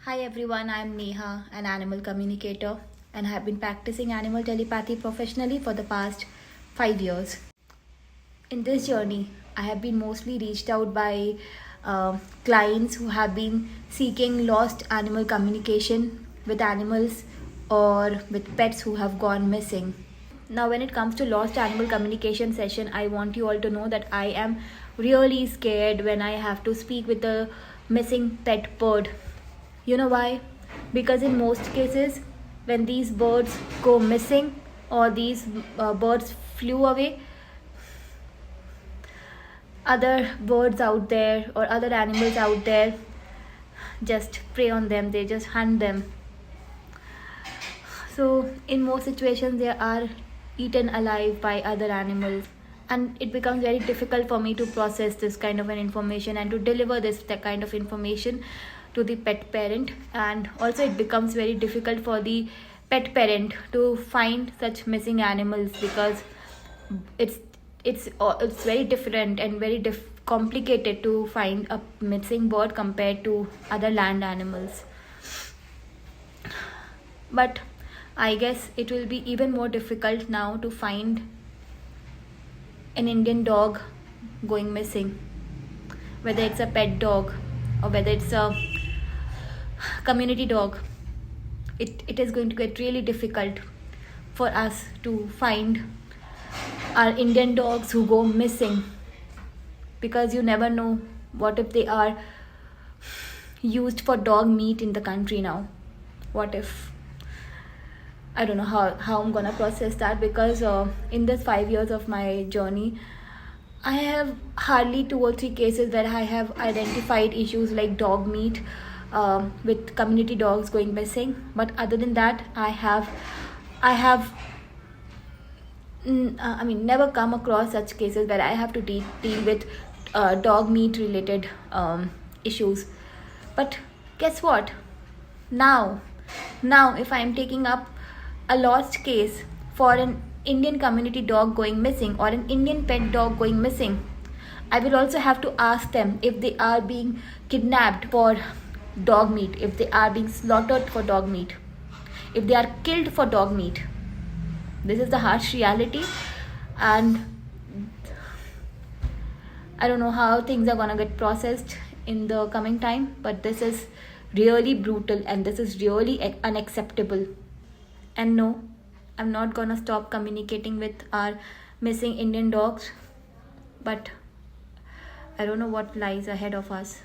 Hi everyone, I'm Neha, an animal communicator, and have been practicing animal telepathy professionally for the past 5 years. In this journey, I have been mostly reached out by clients who have been seeking lost animal communication with animals or with pets who have gone missing. Now, when it comes to lost animal communication session, I want you all to know that I am really scared when I have to speak with a missing pet bird. You know why? Because in most cases, when these birds go missing or these birds flew away, other birds out there or other animals out there just prey on them, they just hunt them. So, in most situations, they are eaten alive by other animals, and it becomes very difficult for me to process this kind of an information and to deliver this kind of information to the pet parent. And also, it becomes very difficult for the pet parent to find such missing animals because it's it's very different and very complicated to find a missing bird compared to other land animals. But I guess it will be even more difficult now to find an Indian dog going missing, whether it's a pet dog or whether it's a community dog. It is going to get really difficult for us to find our Indian dogs who go missing, because you never know what if they are used for dog meat in the country now. What if? I don't know how I'm gonna process that, because in this 5 years of my journey, I have hardly 2 or 3 cases where I have identified issues like dog meat with community dogs going missing. But other than that, I have never come across such cases where I have to deal with dog meat related issues. But guess what? Now, if I am taking up a lost case for an Indian community dog going missing or an Indian pet dog going missing, I will also have to ask them if they are being kidnapped for dog meat, if they are being slaughtered for dog meat, if they are killed for dog meat. This is the harsh reality, and I don't know how things are gonna get processed in the coming time, but this is really brutal and this is really unacceptable. And no, I'm not gonna stop communicating with our missing Indian dogs, but I don't know what lies ahead of us.